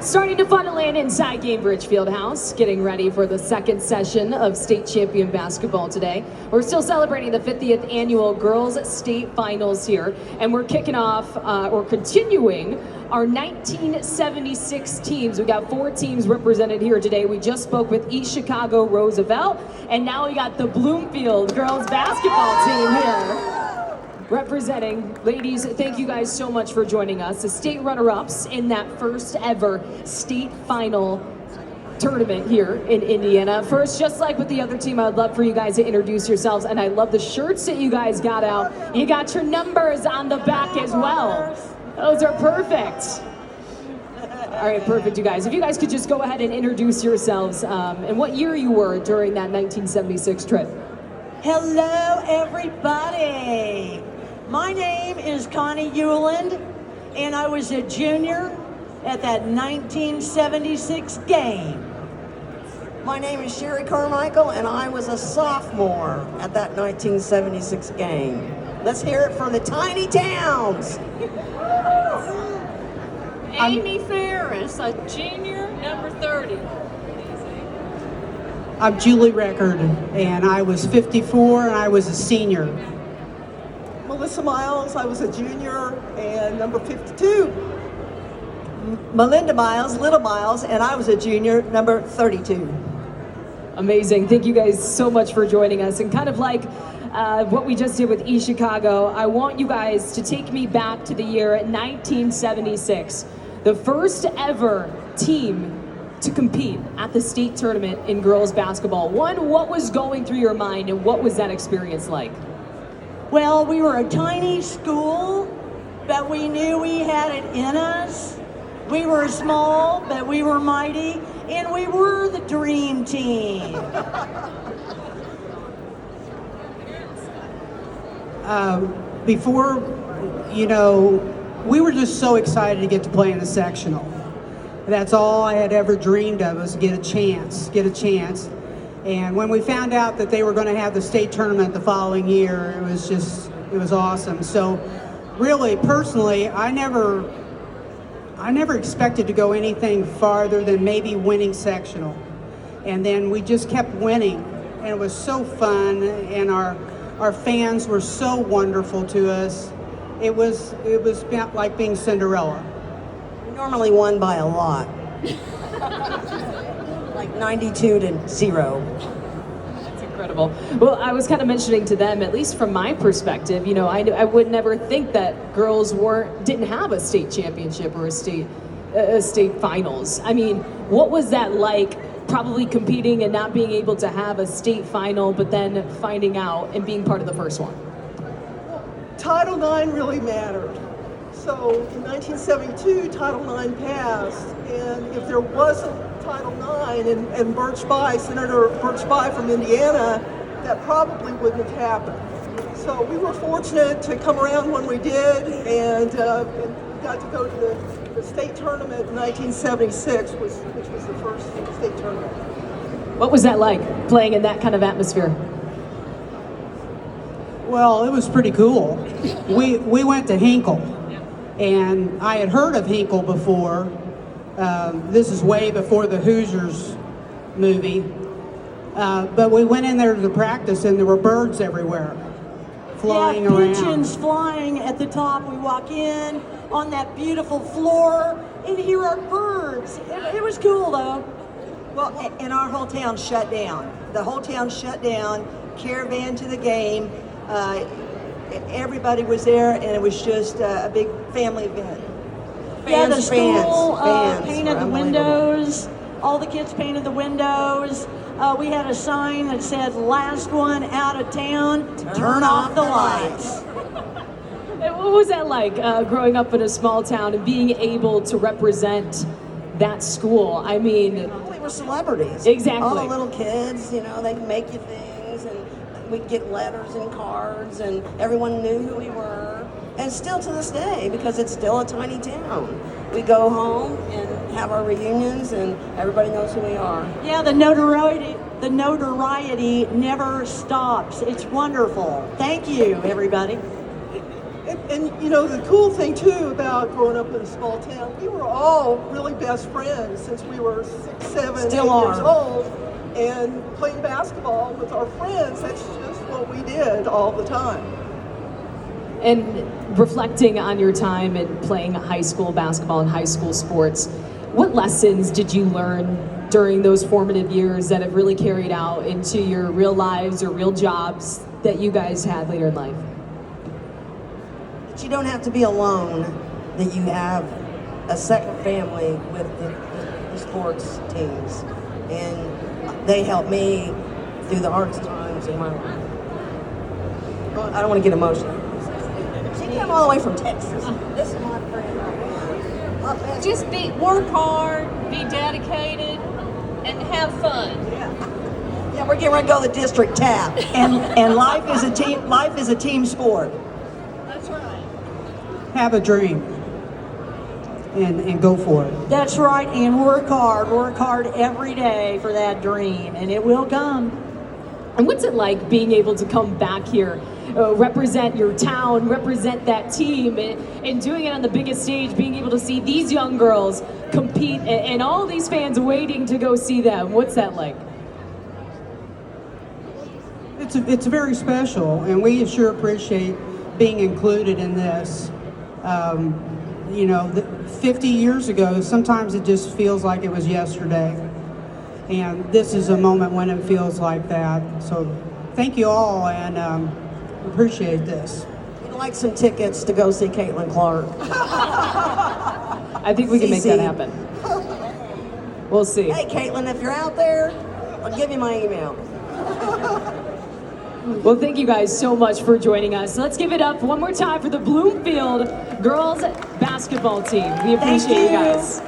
Starting to funnel in inside Gainbridge Fieldhouse, getting ready for the second session of state champion basketball today. We're still celebrating the 50th annual girls state finals here, and we're kicking off, or continuing, our 1976 teams. We got 4 teams represented here today. We just spoke with East Chicago Roosevelt, and now we got the Bloomfield girls basketball team here. Representing. Ladies, thank you guys so much for joining us. The state runner-ups in that first ever state final tournament here in Indiana. First, just like with the other team, I would love for you guys to introduce yourselves, and I love the shirts that you guys got out. You got your numbers on the back as well. Those are perfect. All right, perfect, you guys. If you guys could just go ahead and introduce yourselves and what year you were during that 1976 trip. Hello, everybody. My name is Connie Euland, and I was a junior at that 1976 game. My name is Sherry Carmichael, and I was a sophomore at that 1976 game. Let's hear it for the tiny towns. Amy Ferris, a junior, number 30. I'm Julie Record, and I was 54, and I was a senior. Melissa Miles, I was a junior and number 52. Melinda Miles, Little Miles, and I was a junior, number 32. Amazing. Thank you guys so much for joining us. And kind of like what we just did with East Chicago, I want you guys to take me back to the year 1976. The first ever team to compete at the state tournament in girls basketball. One, what was going through your mind and what was that experience like? Well, we were a tiny school, but we knew we had it in us. We were small, but we were mighty, and we were the dream team. Before, you know, we were just so excited to get to play in the sectional. That's all I had ever dreamed of, was get a chance. And when we found out that they were going to have the state tournament the following year, it was awesome. So really, personally, I never expected to go anything farther than maybe winning sectional. And then we just kept winning, and it was so fun, and our fans were so wonderful to us. It was like being Cinderella. We normally won by a lot. Like 92-0. That's incredible. Well, I was kind of mentioning to them, at least from my perspective, you know, I would never think that girls didn't have a state championship or a state finals. I mean, what was that like, probably competing and not being able to have a state final, but then finding out and being part of the first one? Title IX really mattered. So in 1972, Title IX passed, and if there wasn't Title IX and Senator Birch Bayh from Indiana, that probably wouldn't have happened. So we were fortunate to come around when we did, and got to go to the state tournament in 1976, which was the first state tournament. What was that like, playing in that kind of atmosphere? Well, it was pretty cool. We went to Hinkle, and I had heard of Hinkle before. This is way before the Hoosiers movie. But we went in there to practice, and there were birds everywhere, flying around. Pigeons flying at the top. We walk in on that beautiful floor, and here are birds. It was cool, though. Well, and our whole town shut down. The whole town shut down, caravan to the game. Everybody was there, and it was just a big family event. The school fans painted the windows. All the kids painted the windows. We had a sign that said, "Last one out of town, turn off the lights." What was that like, growing up in a small town and being able to represent that school? I mean, We were celebrities. Exactly. All the little kids, you know, they could make you things, and we'd get letters and cards, and everyone knew who we were. And still to this day, because it's still a tiny town. We go home and have our reunions, and everybody knows who we are. Yeah, the notoriety never stops. It's wonderful. Thank you, everybody. And And you know, the cool thing too about growing up in a small town, we were all really best friends since we were 6, 7, Still 8 years are. old. And playing basketball with our friends, that's just what we did all the time. And reflecting on your time and playing high school basketball and high school sports, what lessons did you learn during those formative years that have really carried out into your real lives or real jobs that you guys had later in life? That you don't have to be alone, that you have a second family with the sports teams. And they helped me through the hardest times in my life. I don't want to get emotional. She came all the way from Texas. This is my friend right here. My best Just work hard, be dedicated, and have fun. Yeah, we're getting ready to go to the district tap. And life is a team. Life is a team sport. That's right. Have a dream and go for it. That's right. And work hard every day for that dream, and it will come. And what's it like being able to come back here, represent your town, represent that team, and doing it on the biggest stage, being able to see these young girls compete and all these fans waiting to go see them? What's that like? It's very special, and we sure appreciate being included in this. You know, 50 years ago, sometimes it just feels like it was yesterday. And this is a moment when it feels like that. So thank you all, and appreciate this. We'd like some tickets to go see Caitlin Clark. I think we can make that CC. happen. We'll see. Hey, Caitlin, if you're out there, I'll give you my email. Well, thank you guys so much for joining us. Let's give it up one more time for the Bloomfield girls basketball team. We appreciate you guys.